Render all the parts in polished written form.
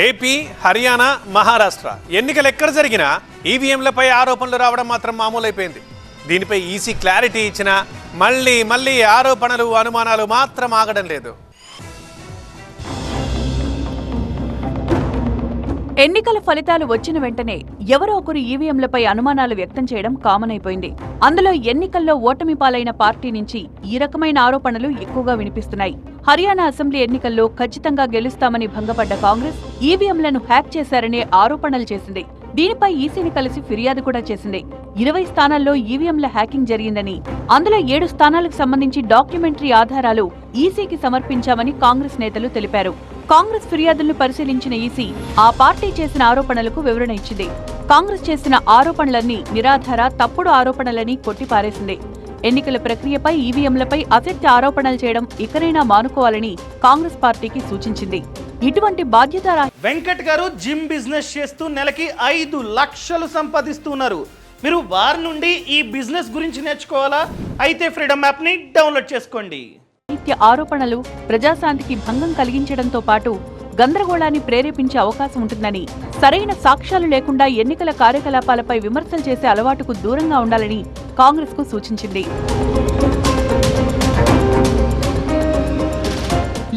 AP, Haryana, Maharashtra ఎన్నికలు ఎక్కడ జరిగినా ఈవీఎంలపై ఆరోపణలు రావడం మాత్రం మామూలైపోయింది. దీనిపై ఈసీ క్లారిటీ ఇచ్చినా మళ్ళీ ఆరోపణలు, అనుమానాలు మాత్రం ఆగడం లేదు. ఎన్నికల ఫలితాలు వచ్చిన వెంటనే ఎవరో ఒకరు ఈవీఎంలపై అనుమానాలు వ్యక్తం చేయడం కామన్ అయిపోయింది. అందులో ఎన్నికల్లో ఓటమి పాలైన పార్టీ నుంచి ఈ రకమైన ఆరోపణలు ఎక్కువగా వినిపిస్తున్నాయి. హర్యానా అసెంబ్లీ ఎన్నికల్లో ఖచ్చితంగా గెలుస్తామని భంగపడ్డ కాంగ్రెస్ ఈవీఎంలను హ్యాక్ చేశారనే ఆరోపణలు చేసింది. దీనిపై ఈసీని కలిసి ఫిర్యాదు కూడా చేసింది. 20 స్థానాల్లో ఈవీఎంల హ్యాకింగ్ జరిగిందని, అందులో 7 స్థానాలకు సంబంధించి డాక్యుమెంటరీ ఆధారాలు ఈసీకి సమర్పించామని కాంగ్రెస్ నేతలు తెలిపారు. కాంగ్రెస్ ఫిర్యాదులను పరిశీలించిన ఈసీ ఆ పార్టీ చేసిన ఆరోపణలకు వివరణ ఇచ్చింది. కాంగ్రెస్ చేసిన ఆరోపణలన్నీ నిరాధార, తప్పుడు ఆరోపణలని కొట్టిపారేసింది. ఎన్నికల ప్రక్రియపై, ఈవీఎంలపై అసత్య ఆరోపణలు చేయడం ఇకనైనా మానుకోవాలని కాంగ్రెస్ పార్టీకి సూచించింది. ఇటువంటి బాధ్యత వెంకట్ గారు జిమ్ బిజినెస్ చేస్తూ నెలకి 5 లక్షలు సంపాదిస్తున్నారు. మీరు వారి నుండి ఈ బిజినెస్ గురించి నేర్చుకోవాలా? అయితే ఫ్రీడమ్ యాప్ ని డౌన్లోడ్ చేసుకోండి. ఆరోపణలు ప్రజాశాంతికి భంగం కలిగించడంతో పాటు గందరగోళాన్ని ప్రేరేపించే అవకాశం ఉంటుందని, సరైన సాక్ష్యాలు లేకుండా ఎన్నికల కార్యకలాపాలపై విమర్శలు చేసే అలవాటుకు దూరంగా ఉండాలని కాంగ్రెస్ కు సూచించింది.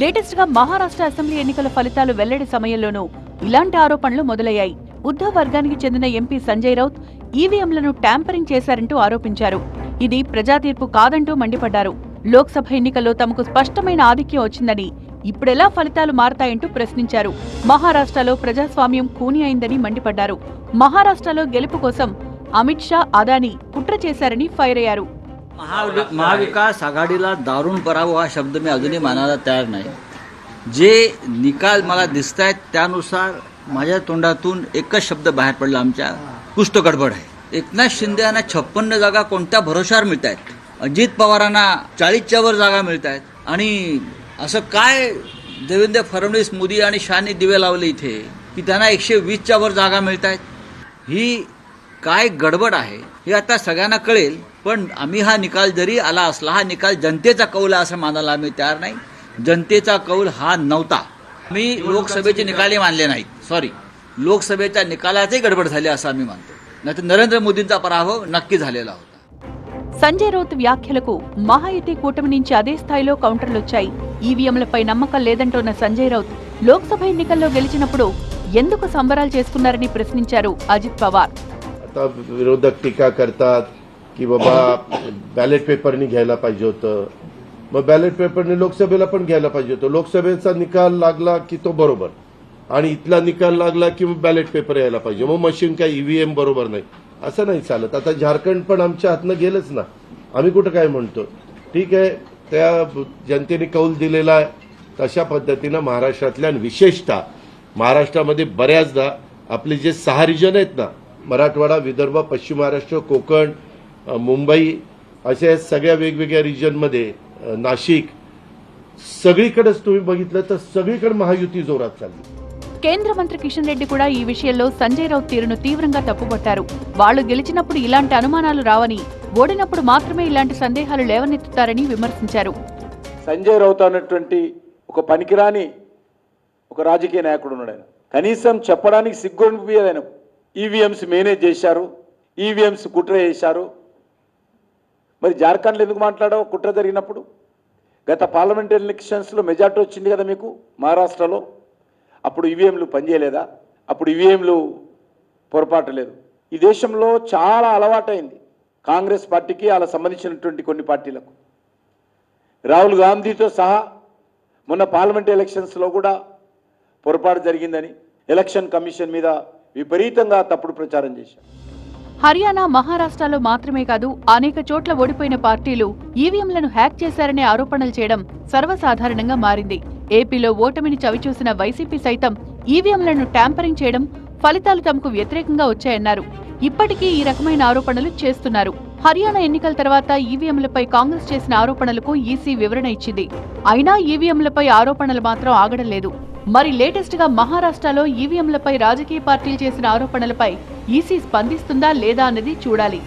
లేటెస్ట్ గా మహారాష్ట్ర అసెంబ్లీ ఎన్నికల ఫలితాలు వెల్లడి సమయంలోనూ ఇలాంటి ఆరోపణలు మొదలయ్యాయి. ఉద్ధవ్ వర్గానికి చెందిన ఎంపీ సంజయ్ రౌత్ ఈవీఎంలను ట్యాంపరింగ్ చేశారంటూ ఆరోపించారు. ఇది ప్రజా తీర్పు కాదంటూ మండిపడ్డారు. లోక్సభ ఎన్నికల్లో తమకు స్పష్టమైన ఆధిక్యం వచ్చిందని, ఇప్పుడెలా ఫలితాలు మారతాయంటూ ప్రశ్నించారు. మహారాష్ట్రలో ప్రజాస్వామ్యం ఖూనీ అయిందని మండిపడ్డారు. మహారాష్ట్రలో గెలుపు కోసం అమిత్ షా, అదానీ కుట్ర చేశారని ఫైర్ అయ్యారు. महाविकास आघाडीला दारुण पराभव हा शब्द मी अजूनही मानायला तयार नाही. जे निकाल मला दिसत आहेत त्यानुसार माझ्या तोंडातून एकच शब्द बाहेर पडला, आमच्या कुष्ट गडबड आहे. एकनाथ शिंदे यांना 56 जागा कोणत्या भरोशावर मिळत आहेत, अजित पवारांना 40च्या वर जागा मिळत आहेत, आणि असं काय देवेंद्र फडणवीस, मोदी आणि शहानी दिवे लावले इथे की त्यांना 120च्या वर जागा मिळत आहेत. ही काय गडबड आहे हे आता सगळ्यांना कळेल. पण आम्ही हा निकाल जरी आला असला, हा निकाल जनतेचा कौल आहे असं मानायला आम्ही तयार नाही. जनतेचा कौल हा नव्हता. मी लोकसभेचे निकालही मानले नाहीत. सॉरी, लोकसभेच्या निकालाचही गडबड झाली असं आम्ही मानतो. नाहीतर नरेंद्र मोदींचा पराभव नक्की झालेला होता. సంజయ్ రౌత్ వ్యాఖ్యలకు మహాయుతి కూటమి నుంచి అదే స్థాయిలో కౌంటర్లొచ్చాయి. ఈవీఎంలపై నమ్మకం లేదంటోన్న సంజయ్ రౌత్ లోక్సభ ఎన్నికల్లో గెలిచినప్పుడు ఎందుకు సంబరాలు చేసుకున్నారని ప్రశ్నించారు అజిత్ పవార్. आता विरोधक टीका करतात की बाबा बॅलेट पेपरनी घ्यायला पाहिजे होतं, मग बॅलेट पेपरने लोकसभेला पण घ्यायला पाहिजे होतं. लोकसभेचा निकाल लागला की तो बरोबर, आणि इथला निकाल लागला की मग बॅलेट पेपर यायला पाहिजे, मग मशीन काय ईव्हीएम बरोबर नाही, असं नाही चालत. आता झारखंड पण आमच्या हातनं गेलंच ना. आम्ही कुठं काय म्हणतो, ठीक आहे, त्या जनतेने कौल दिलेला आहे तशा पद्धतीनं महाराष्ट्रातल्या, विशेषतः महाराष्ट्रामध्ये बऱ्याचदा आपले जे 6 रिजन आहेत ना, मराठवाडा, विदर्भ, पश्चिम महाराष्ट्र, कोकण, मुंबई, अशा सगळ्या वेगवेगळ्या रिजनमध्ये, नाशिक, सगळीकडेच तुम्ही बघितलं तर सगळीकडे महायुती जोरात चालली. కేంద్ర మంత్రి కిషన్ రెడ్డి కూడా ఈ విషయంలో సంజయ్ రౌత్ తీరును తీవ్రంగా తప్పుపట్టారు. వాళ్లు గెలిచినప్పుడు ఇలాంటి అనుమానాలు రావని, ఓడినప్పుడు మాత్రమే ఇలాంటి సందేహాలు లేవనెత్తుతారని విమర్శించారు. సంజయ్ రౌత్ అన్నటువంటి ఒక పనికిరాని ఒక రాజకీయ నాయకుడు ఉన్నాడు. ఆయన కనీసం చెప్పడానికి సిగ్గునిపించదు. ఆయన ఈవీఎంస్ మేనేజ్ చేశారు, ఈవీఎంస్ కుట్ర చేశారు. మరి జార్ఖండ్లో ఎందుకు మాట్లాడావు కుట్ర జరిగినప్పుడు? గత పార్లమెంట్ ఎలక్షన్స్లో మెజార్టీ వచ్చింది కదా మీకు మహారాష్ట్రలో. అప్పుడు ఈవీఎంలు పనిచేయలేదా? అప్పుడు ఈవీఎంలు పొరపాటు లేదు. ఈ దేశంలో చాలా అలవాటైంది కాంగ్రెస్ పార్టీకి, అలా సంబంధించినటువంటి కొన్ని పార్టీలకు. రాహుల్ గాంధీతో సహా మొన్న పార్లమెంట్ ఎలక్షన్స్లో కూడా పొరపాటు జరిగిందని ఎలక్షన్ కమిషన్ మీద విపరీతంగా తప్పుడు ప్రచారం చేశారు. హర్యానా, మహారాష్ట్రలో మాత్రమే కాదు, అనేక చోట్ల ఓడిపోయిన పార్టీలు ఈవీఎంలను హ్యాక్ చేశారనే ఆరోపణలు చేయడం సర్వసాధారణంగా మారింది. ఏపీలో ఓటమిని చవిచూసిన వైసీపీ సైతం ఈవీఎంలను ట్యాంపరింగ్ చేయడం, ఫలితాలు తమకు వ్యతిరేకంగా వచ్చాయన్నారు. ఇప్పటికీ ఈ రకమైన ఆరోపణలు చేస్తున్నారు. హర్యానా ఎన్నికల తర్వాత ఈవీఎంలపై కాంగ్రెస్ చేసిన ఆరోపణలకు ఈసీ వివరణ ఇచ్చింది. అయినా ఈవీఎంలపై ఆరోపణలు మాత్రం ఆగడం లేదు. మరి లేటెస్ట్ గా మహారాష్ట్రలో ఈవీఎంలపై రాజకీయ పార్టీలు చేసిన ఆరోపణలపై ఈసీ స్పందిస్తుందా లేదా అన్నది చూడాలి.